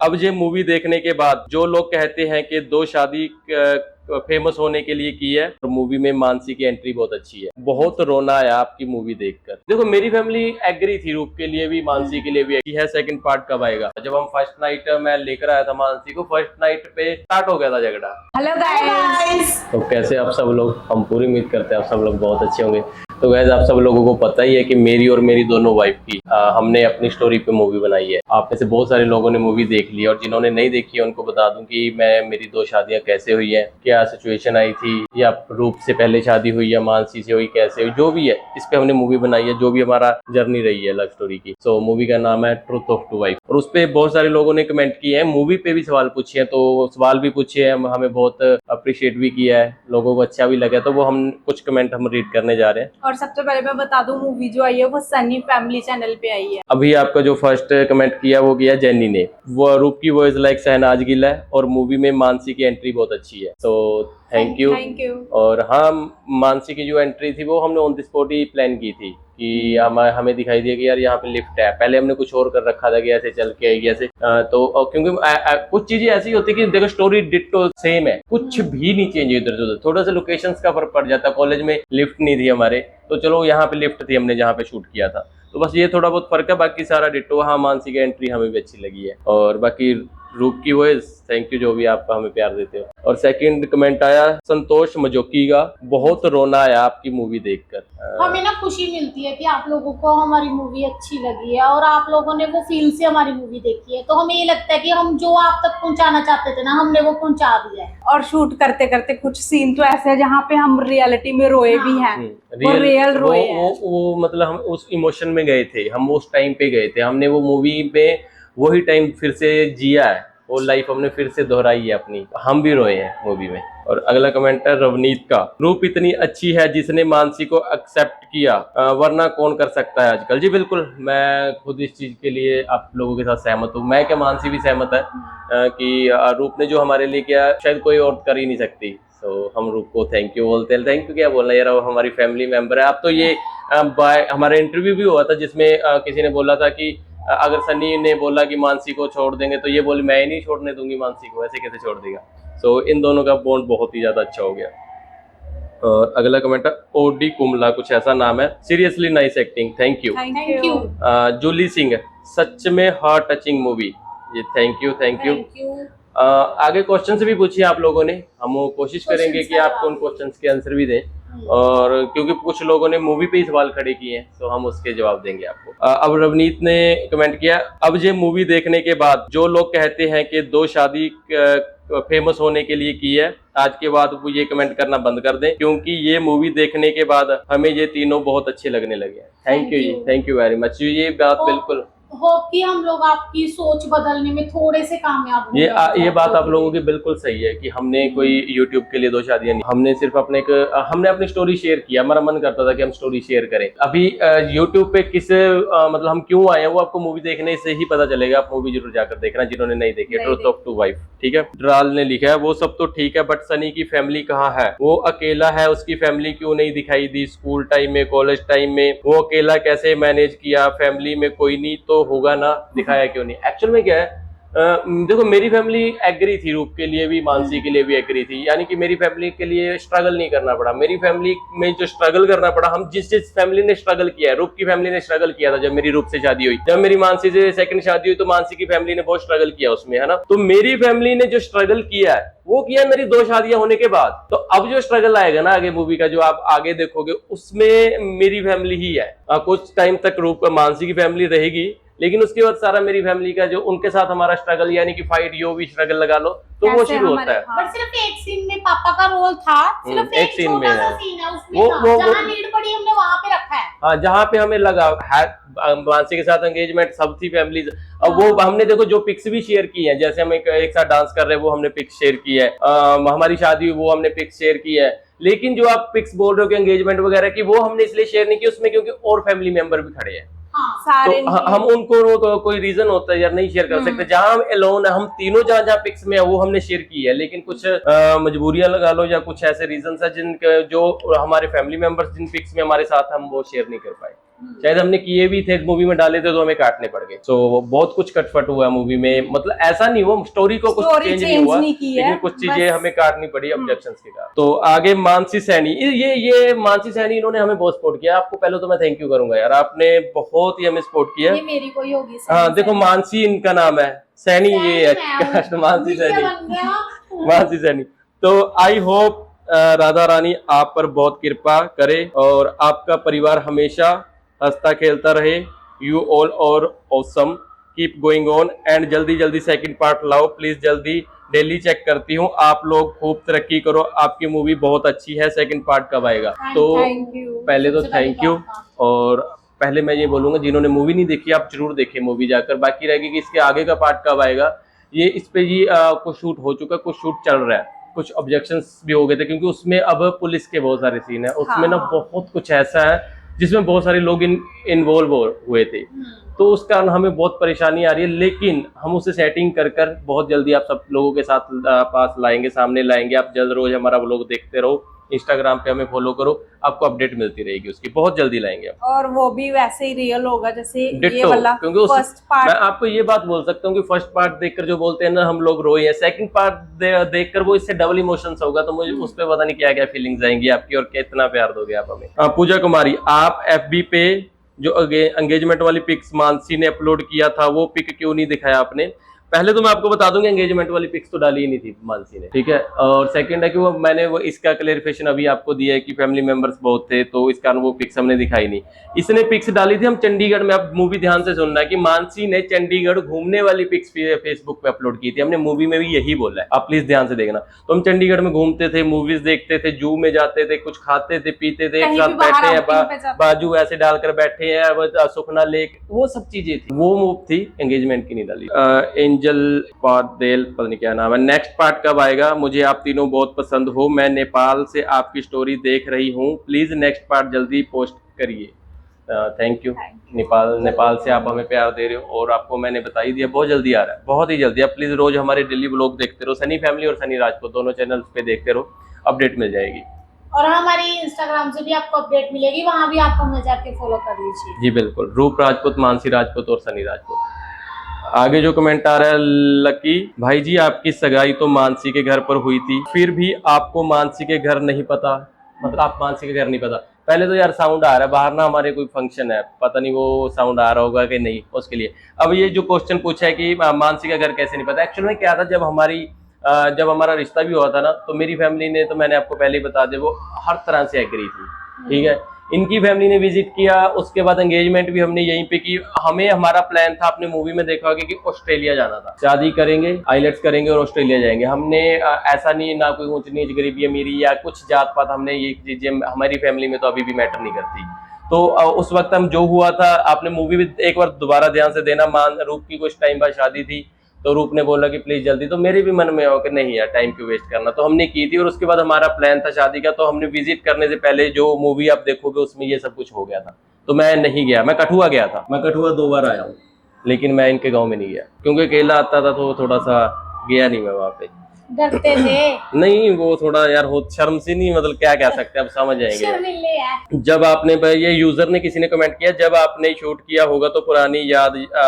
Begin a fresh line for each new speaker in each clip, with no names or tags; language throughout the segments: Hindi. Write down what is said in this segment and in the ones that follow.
अब ये मूवी देखने के बाद जो लोग कहते हैं कि दो शादी फेमस होने के लिए की है, तो मूवी में मानसी की एंट्री बहुत अच्छी है। बहुत रोना आया आपकी मूवी देखकर। देखो मेरी फैमिली एग्री थी, रूप के लिए भी मानसी के लिए भी है सेकंड पार्ट कब आएगा। जब हम फर्स्ट नाइट मैं लेकर आया था मानसी को, फर्स्ट नाइट पे स्टार्ट हो गया था झगड़ा।
हेलो गाइस,
तो कैसे आप सब लोग, हम पूरी उम्मीद करते हैं आप सब लोग बहुत अच्छे होंगे। तो गाइस आप सब लोगों को पता ही है कि मेरी और मेरी दोनों वाइफ की हमने अपनी स्टोरी पे मूवी बनाई है। आप में से बहुत सारे लोगों ने मूवी देख ली, और जिन्होंने नहीं देखी है उनको बता दूं कि मेरी दो शादियां कैसे हुई है, क्या सिचुएशन आई थी, या रूप से पहले शादी हुई या मानसी से हुई, कैसे हुई, जो भी है इस पे हमने मूवी बनाई है, जो भी हमारा जर्नी रही है लव स्टोरी की। सो मूवी का नाम है ट्रूथ ऑफ टू वाइफ, और उस पे बहुत सारे लोगों ने कमेंट किए हैं, मूवी पे भी सवाल पूछे हैं, तो सवाल भी पूछे हैं, हमें बहुत अप्रिशिएट भी किया है, लोगों को अच्छा भी लगा, तो वो हम कुछ कमेंट हम रीड करने जा रहे हैं।
और सबसे पहले मैं बता दूं, मूवी जो आई है वो सनी फैमिली चैनल पे आई है।
अभी आपका जो फर्स्ट कमेंट किया वो किया जेनी ने। वो रूप की वॉइस लाइक शहनाज गिल है, और मूवी में मानसी की एंट्री बहुत अच्छी है, तो थैंक यू। और हाँ, मानसी की जो एंट्री थी वो हमने on the spot he plan की थी कि हमें दिखाई दिया कि यार यहाँ पे लिफ्ट है। पहले हमने कुछ और कर रखा था कि ऐसे चल के आएगी ऐसे, तो क्योंकि कुछ चीजें ऐसी होती है कि देखो स्टोरी डिट्टो सेम है, कुछ भी नहीं चेंज इधर से उधर, थोड़ा सा लोकेशंस का फर्क पड़ जाता है। कॉलेज में लिफ्ट नहीं थी हमारे, तो चलो यहाँ पे लिफ्ट थी हमने जहाँ पे शूट किया था, तो बस ये थोड़ा बहुत फर्क है, बाकी सारा डिट्टो। हाँ, मानसी की एंट्री हमें भी अच्छी लगी है, और बाकी रूप की वॉइस थैंक यू, जो भी आप हमें प्यार देते हो। और सेकंड कमेंट आया संतोष मजोकी का, बहुत रोना आया आपकी मूवी देखकर।
हमें ना खुशी मिलती है कि आप लोगों को हमारी मूवी अच्छी लगी है, और आप लोगों ने वो फील से हमारी मूवी देखी है, तो हमें ये लगता है कि हम जो आप तक पहुंचाना चाहते थे ना, हमने वो पहुंचा दिया है।
और शूट करते करते कुछ सीन तो ऐसे है जहाँ पे हम रियलिटी में रोए भी हैं। रियल रोए हैं।
वो मतलब हम उस इमोशन में गए थे, हम उस टाइम पे गए थे, हमने वो मूवी में वही टाइम फिर से जिया है, वो लाइफ हमने फिर से दोहराई है अपनी, हम भी रोए हैं मूवी में। और अगला कमेंट है रवनीत का, रूप इतनी अच्छी है जिसने मानसी को एक्सेप्ट किया, वरना कौन कर सकता है आजकल। जी बिल्कुल, मैं खुद इस चीज के लिए आप लोगों के साथ सहमत हूँ। मैं क्या, मानसी भी सहमत है कि रूप ने जो हमारे लिए किया शायद कोई और कर ही नहीं सकती। तो हम रूप को थैंक यू बोलते हैं। थैंक यू क्या बोलना यार, वो हमारी फैमिली मेंबर है। अब तो ये हमारा इंटरव्यू भी हुआ था जिसमें किसी ने बोला था कि अगर सनी ने बोला कि मानसी को छोड़ देंगे, तो ये बोले मैं ही नहीं छोड़ने दूंगी मानसी को, ऐसे कैसे छोड़ देगा। सो इन दोनों का बॉन्ड बहुत ही ज्यादा अच्छा हो गया। और अगला कमेंट है ओडी कुमला, कुछ ऐसा नाम है, seriously nice acting, thank you.
Thank you.
Julie Singh, सच में हार्ट टचिंग मूवी, ये थैंक यू। आगे क्वेश्चन भी पूछिए आप लोगों ने, हम कोशिश करेंगे कि आपको उन क्वेश्चंस के आंसर भी दें, और क्योंकि कुछ लोगों ने मूवी पे ही सवाल खड़े किए हैं, तो हम उसके जवाब देंगे आपको। अब रवनीत ने कमेंट किया, अब ये मूवी देखने के बाद जो लोग कहते हैं कि दो शादी फेमस होने के लिए की है, आज के बाद वो ये कमेंट करना बंद कर दें, क्योंकि ये मूवी देखने के बाद हमें ये तीनों बहुत अच्छे लगने लगे हैं। Thank you very much. ये बात बिल्कुल
होप कि हम लोग आपकी सोच बदलने में थोड़े से कामयाब हो।
ये बात आप लोगों की बिल्कुल सही है कि हमने कोई YouTube के लिए दो शादियां नहीं, हमने सिर्फ हमने अपनी स्टोरी शेयर किया। हमारा मन करता था कि हम स्टोरी शेयर करें। अभी YouTube पे मतलब हम क्यों आए हैं वो आपको मूवी देखने से ही पता चलेगा। आप मूवी जरूर जाकर देखना जिन्होंने नहीं देखी है, ट्रूथ ऑफ टू वाइफ। ठीक है, ड्राल ने लिखा है, वो सब तो ठीक है, बट सनी की फैमिली कहाँ है? वो अकेला है, उसकी फैमिली क्यों नहीं दिखाई दी? स्कूल टाइम में, कॉलेज टाइम में वो अकेला कैसे मैनेज किया? फैमिली में कोई नहीं तो होगा ना, दिखाया क्यों नहीं? एक्चुअल में क्या है, देखो मेरी फैमिली एग्री थी, रूप के लिए भी मानसी के लिए भी एग्री थी, यानी कि मेरी फैमिली के लिए स्ट्रगल नहीं करना पड़ा। मेरी फैमिली में जो स्ट्रगल करना पड़ा, हम जिस फैमिली ने स्ट्रगल किया है, रूप की फैमिली ने स्ट्रगल किया था जब मेरी रूप से शादी हुई। जब मेरी मानसी से सेकंड शादी हुई तो मानसी की फैमिली ने बहुत स्ट्रगल किया उसमें, है ना। तो मेरी फैमिली ने जो स्ट्रगल किया है वो किया मेरी दो शादियां होने के बाद। तो अब जो स्ट्रगल आएगा ना आगे मूवी का, जो आप आगे देखोगे, उसमें मेरी फैमिली ही है। कुछ टाइम तक रूप मानसी की फैमिली रहेगी, लेकिन उसके बाद सारा मेरी फैमिली का जो उनके साथ हमारा स्ट्रगल, यानी कि फाइट, जो भी स्ट्रगल लगा लो, तो वो शुरू होता है।
बट सिर्फ एक सीन में पापा का रोल था, सिर्फ एक सीन में है, सीन है उसमें जहां नीड पड़ी हमने वहां पे रखा है।
हाँ, जहाँ पे हमें लगा है मानसी के साथ एंगेजमेंट सब थी फैमिली। अब वो हमने देखो जो पिक्स भी शेयर की है, जैसे हम एक साथ डांस कर रहे हैं वो हमने पिक्स शेयर की है, हमारी शादी हुई वो हमने पिक्स शेयर की है। लेकिन जो आप पिक्स बोल रहे हो कि एंगेजमेंट वगैरह की, वो हमने इसलिए शेयर नहीं की उसमें क्योंकि और फैमिली मेंबर भी खड़े हैं। तो हम उनको कोई रीजन होता है यार नहीं शेयर कर सकते। जहां हम एलोन है, हम तीनों जहां पिक्स में है वो हमने शेयर की है, लेकिन कुछ मजबूरियां लगा लो या कुछ ऐसे रीजन है जो हमारे फैमिली मेंबर्स जिन पिक्स में हमारे साथ हम वो शेयर नहीं कर पाए। शायद हमने किए भी थे, मूवी में डाले थे तो हमें काटने पड़ गए। सो बहुत कुछ कटफट हुआ मूवी में, मतलब ऐसा नहीं हुआ स्टोरी को कुछ
Story
चेंज
change
नहीं हुआ,
नहीं की है,
लेकिन कुछ चीजें
बस-
हमें काटनी पड़ी ऑब्जेक्शंस के कारण। तो आगे मानसी सैनी, ये मानसी सैनी इन्होंने हमें बहुत सपोर्ट किया। आपको पहले तो मैं थैंक यू करूंगा यार, आपने बहुत ही हमें सपोर्ट किया।
ये मेरी कोई होगी
हाँ देखो, मानसी इनका नाम है, सैनी ये
सैनी मैं
मानसी
हूँ।
सैनी,
बन गया।
मानसी सैनी। तो आई होप राधा रानी आप पर बहुत कृपा करे और आपका परिवार हमेशा हंसता खेलता रहे। यू ऑल और awesome, keep going on and जल्दी जल्दी सेकंड पार्ट लाओ प्लीज, जल्दी डेली चेक करती हूँ। आप लोग खूब तरक्की करो, आपकी मूवी बहुत अच्छी है, सेकंड पार्ट कब आएगा? तो
थैंक यू।
पहले तो
सबसे पहली
थैंक यू।
बात।
और पहले मैं ये बोलूंगा, जिन्होंने मूवी नहीं देखी आप जरूर देखें मूवी जाकर। बाकी रहेगी कि इसके आगे का पार्ट कब आएगा, ये इस पे जी कुछ शूट हो चुका, कुछ शूट चल रहा है, कुछ ऑब्जेक्शंस भी हो गए थे क्योंकि उसमें अब पुलिस के बहुत सारे सीन है, उसमें ना
हाँ।
बहुत कुछ ऐसा है जिसमें बहुत सारे लोग इन्वॉल्व हुए थे, तो उस कारण हमें बहुत परेशानी आ रही है। लेकिन हम उसे सेटिंग कर कर बहुत जल्दी आप सब लोगों के साथ पास लाएंगे, सामने लाएंगे। आप जल्द रोज हमारा व्लॉग देखते रहो, इंस्टाग्राम पे हमें फॉलो करो, आपको अपडेट मिलती रहेगी उसकी, बहुत जल्दी लाएंगे आप।
और वो भी वैसे ही रियल होगा जैसे ये
डिट्टो,
वाला
क्योंकि
फर्स्ट
मैं
पार्ट।
आपको ये बात बोल सकता हूँ कि फर्स्ट पार्ट देखकर जो बोलते हैं ना हम लोग रोए हैं, सेकंड पार्ट देखकर वो इससे डबल इमोशंस होगा, तो मुझे उस पर पता नहीं क्या क्या फीलिंग्स आएंगी आपकी और कितना प्यार दोगे आप हमें। पूजा कुमारी, आप FB पे जो एंगेजमेंट वाली पिक्स मानसी ने अपलोड किया था वो पिक क्यों नहीं दिखाया आपने? पहले तो मैं आपको बता दूंगा, एंगेजमेंट वाली पिक्स तो डाली ही नहीं थी मानसी ने, ठीक है। और सेकंड है कि वो मैंने वो इसका क्लेरिफिकेशन अभी आपको दिया है कि फैमिली मेंबर्स बहुत थे तो इस कारण वो पिक्स हमने दिखाई नहीं। इसने पिक्स डाली थी हम चंडीगढ़ में, अब मूवी ध्यान से सुनना है कि मानसी ने चंडीगढ़ घूमने वाली पिक्स फेसबुक पे अपलोड की थी, हमने मूवी में भी यही बोला है, आप प्लीज ध्यान से देखना। तो हम चंडीगढ़ में घूमते थे, मूवीज देखते थे, जू में जाते थे, कुछ खाते थे पीते थे, एक
कहीं
साथ
भी बाहर
बैठे
outing पे
हैं,
जाते
बाजू ऐसे डालकर बैठे हैं, सुखना लेक, वो सब चीजें थी, वो मूव थी, एंगेजमेंट की नहीं डाली। एंजल पादेल, पता नहीं क्या नाम है। नेक्स्ट पार्ट कब आएगा? मुझे आप तीनों बहुत पसंद हो, मैं नेपाल से आपकी स्टोरी देख रही हूँ, प्लीज नेक्स्ट पार्ट जल्दी पोस्ट करिए। Thank you. नेपाल से आप हमें प्यार दे रहे हो और आपको मैंने बता ही दिया, बहुत जल्दी आ रहा है, बहुत ही जल्दी। आप प्लीज रोज हमारे डेली व्लॉग देखते रहो, सनी फैमिली और सनी राजपूत दोनों चैनल्स पे देखते रहो, अपडेट मिल जाएगी।
और हमारी इंस्टाग्राम से भी आपको अपडेट मिलेगी, वहां भी आप हमें जाके फॉलो कर लीजिए।
जी बिल्कुल, रूप राजपूत, मानसी राजपूत और सनी राजपूत। आगे जो कमेंट आ रहा है, लकी भाई जी आपकी सगाई तो मानसी के घर पर हुई थी, फिर भी आपको मानसी के घर नहीं पता, मतलब आप मानसी के घर नहीं पता। पहले तो यार साउंड आ रहा है बाहर ना, हमारे कोई फंक्शन है, पता नहीं वो साउंड आ रहा होगा कि नहीं उसके लिए। अब ये जो क्वेश्चन पूछा है कि मानसी का घर कैसे नहीं पता, एक्चुअल में क्या था, जब हमारा रिश्ता भी हुआ था ना, तो मेरी फैमिली ने, तो मैंने आपको पहले ही बता दे, वो हर तरह से एग्री थी, ठीक है। इनकी फैमिली ने विजिट किया, उसके बाद एंगेजमेंट भी हमने यहीं पे की। हमारा प्लान था, आपने मूवी में देखा होगा कि ऑस्ट्रेलिया जाना था, शादी करेंगे, आइलेट्स करेंगे और ऑस्ट्रेलिया जाएंगे। हमने ऐसा नहीं, ना कोई ऊंच नीच, गरीबी अमीरी या कुछ जात पात, हमने ये चीजें हमारी फैमिली में तो अभी भी मैटर नहीं करती। तो उस वक्त हम जो हुआ था, आपने मूवी भी एक बार दोबारा ध्यान से देना, रूप की कुछ टाइम बाद शादी थी, तो रूप ने बोला कि प्लीज जल्दी, तो मेरे भी मन में हो कि नहीं यार टाइम क्यों वेस्ट करना, तो हमने की थी। और उसके बाद हमारा प्लान था शादी का, तो हमने विजिट करने से पहले जो मूवी आप देखोगे उसमें ये सब कुछ हो गया था, तो मैं नहीं गया। मैं कठुआ गया था, मैं कठुआ 2 बार आया हूँ, लेकिन मैं इनके गाँव में नहीं गया क्योंकि अकेला आता था, तो थोड़ा सा गया नहीं मैं वहाँ पे।
डरते थे?
नहीं, वो थोड़ा यार हो शर्म से नहीं, मतलब क्या कह सकते हैं, अब समझ आएंगे।
शर्मिले है।
जब आपने, ये यूजर ने किसी ने कमेंट किया, जब आपने शूट किया होगा तो पुरानी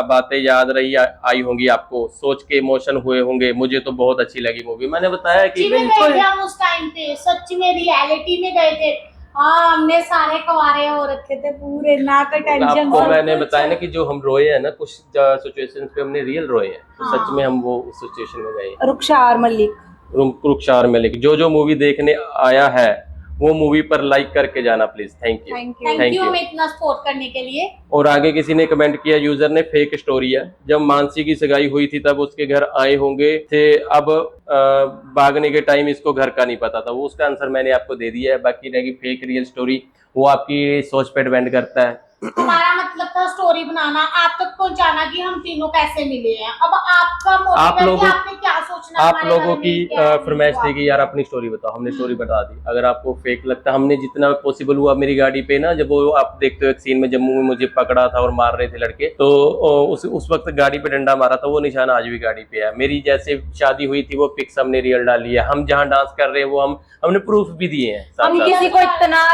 बातें याद रही आई होंगी आपको, सोच के इमोशन हुए होंगे। मुझे तो बहुत अच्छी लगी मूवी, मैंने बताया कि
सच्ची में गए थे हम उस टाइम पे, सच में रियलिटी में गए थे। हाँ, हमने सारे कुंवारे हो रखे थे पूरे, ना का टेंशन।
आपको मैंने बताया ना कि जो हम रोए हैं ना कुछ सिचुएशंस पे, हमने रियल रोए हैं, तो
हाँ।
सच में हम वो सिचुएशन में गए।
रुखसार मलिक,
रुखसार मलिक, जो मूवी देखने आया है वो मूवी पर लाइक करके जाना please, thank you.
Thank you हमें इतना सपोर्ट करने के लिए।
और आगे किसी ने कमेंट किया, यूजर ने, फेक स्टोरी है, जब मानसी की सगाई हुई थी तब उसके घर आए होंगे थे, अब भागने के टाइम इसको घर का नहीं पता था। वो उसका आंसर मैंने आपको दे दिया है। बाकी रहेगी फेक रियल स्टोरी, वो आपकी सोच पे डिपेंड करता है।
हमारा मतलब था स्टोरी बनाना, आप तक पहुंचाना कि हम तीनों कैसे मिले हैं। अब आपका मोटिव है कि आपने क्या सोचना सोचना
आप
हमारे
लोगों
घर
की
में क्या है,
फरमाइश
वो
थी कि यार अपनी स्टोरी बताओ, हमने स्टोरी बता दी। अगर आपको फेक लगता, हमने जितना पॉसिबल हुआ मेरी गाड़ी पे ना, जब वो आप देखते हो एक सीन में जम्मू में मुझे पकड़ा था और मार रहे थे लड़के, तो उस वक्त गाड़ी पे डंडा मारा था, वो निशान आज भी गाड़ी पे है। मेरी जैसे शादी हुई थी वो पिक्स हमने रियल डाली है, हम जहाँ डांस कर रहे हैं वो हमने प्रूफ भी दिए हैं साथ
हम
साथ।
किसी को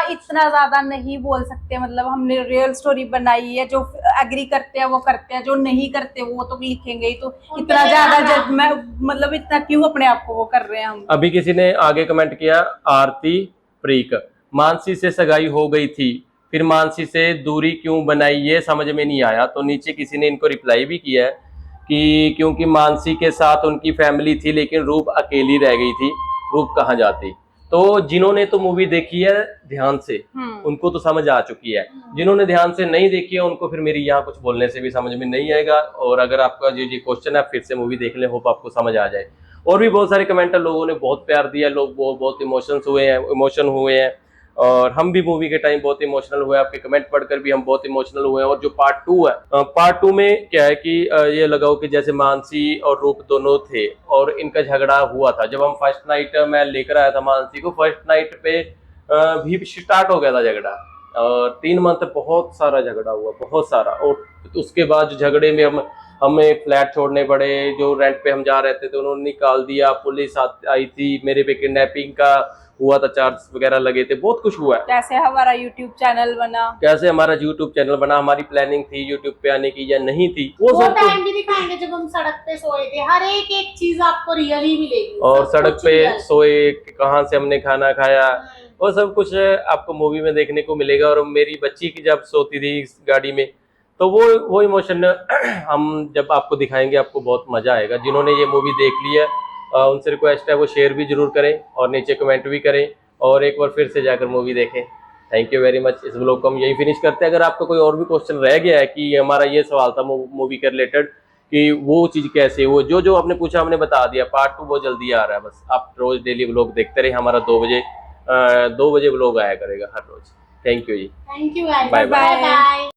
इतना ज्यादा नहीं बोल सकते, मतलब हमने रियल स्टोरी बनाई है, जो एग्री करते हैं वो करते हैं, जो नहीं करते वो तो लिखेंगे ही। तो
उन
इतना
पे
ज्यादा
हाँ।
जज मैं मतलब इतना क्यों अपने आप को वो कर रहे हैं हम।
अभी किसी ने आगे कमेंट किया, आरती प्रीक, मानसी से सगाई हो गई थी, फिर मानसी से दूरी क्यों बनाई ये समझ में नहीं आया। तो नीचे किसी ने इनको रिप्लाई भी किया है कि क्योंकि मानसी के साथ उनकी फैमिली थी लेकिन रूप अकेली रह गई थी, रूप कहाँ जाती। तो जिन्होंने तो मूवी देखी है ध्यान से उनको तो समझ आ चुकी है, जिन्होंने ध्यान से नहीं देखी है उनको फिर मेरी यहाँ कुछ बोलने से भी समझ में नहीं आएगा। और अगर आपका जो क्वेश्चन है फिर से मूवी देख ले, होप आपको समझ आ जाए। और भी बहुत सारे कमेंटर लोगों ने बहुत प्यार दिया, लोग बहुत इमोशन हुए हैं और हम भी मूवी के टाइम बहुत इमोशनल हुए, आपके कमेंट पढ़कर भी हम बहुत इमोशनल हुए हैं। और जो पार्ट 2 है, पार्ट 2 में क्या है कि ये लगाओ कि जैसे मानसी और रूप दोनों थे और इनका झगड़ा हुआ था। जब हम फर्स्ट नाइट मैं लेकर आया था मानसी को, फर्स्ट नाइट पे भी स्टार्ट हो गया था झगड़ा और 3 मंथ बहुत सारा झगड़ा हुआ, बहुत सारा। और उसके बाद जो झगड़े में हमें फ्लैट छोड़ने पड़े, जो रेंट पे हम जा रहे थे उन्होंने निकाल दिया, पुलिस आई थी, मेरे पे किडनैपिंग का हुआ था, चार्ज वगैरह लगे थे, बहुत कुछ हुआ है।
कैसे हमारा यूट्यूब चैनल बना,
कैसे हमारा यूट्यूब चैनल बना, हमारी प्लानिंग थी यूट्यूब पे आने की या नहीं थी, वो
वो
सब कुछ।
टाइम भी दिखाएंगे जब हम सड़क पे सोए थे, हर एक चीज आपको रियल ही मिलेगी।
और
सब
सड़क
कुछ
पे
real।
सोए, कहाँ से हमने खाना खाया, वो सब कुछ आपको मूवी में देखने को मिलेगा। और मेरी बच्ची की जब सोती थी इस गाड़ी में, तो वो इमोशन हम जब आपको दिखाएंगे आपको बहुत मजा आएगा। जिन्होंने ये मूवी देख ली है उनसे रिक्वेस्ट है वो शेयर भी जरूर करें और नीचे कमेंट भी करें और एक बार फिर से जाकर मूवी देखें। Thank you very much. इस ब्लॉग को हम यही फिनिश करते हैं। अगर आपका कोई और भी क्वेश्चन रह गया है कि हमारा ये सवाल था मूवी के रिलेटेड कि वो चीज़ कैसे, वो जो आपने पूछा हमने बता दिया। पार्ट 2 बहुत जल्दी आ रहा है, बस आप रोज डेली ब्लॉग देखते रहे। हमारा 2 बजे ब्लॉग आया करेगा हर रोज। थैंक यू जी,
thank you guys,
Bye bye.
Bye bye.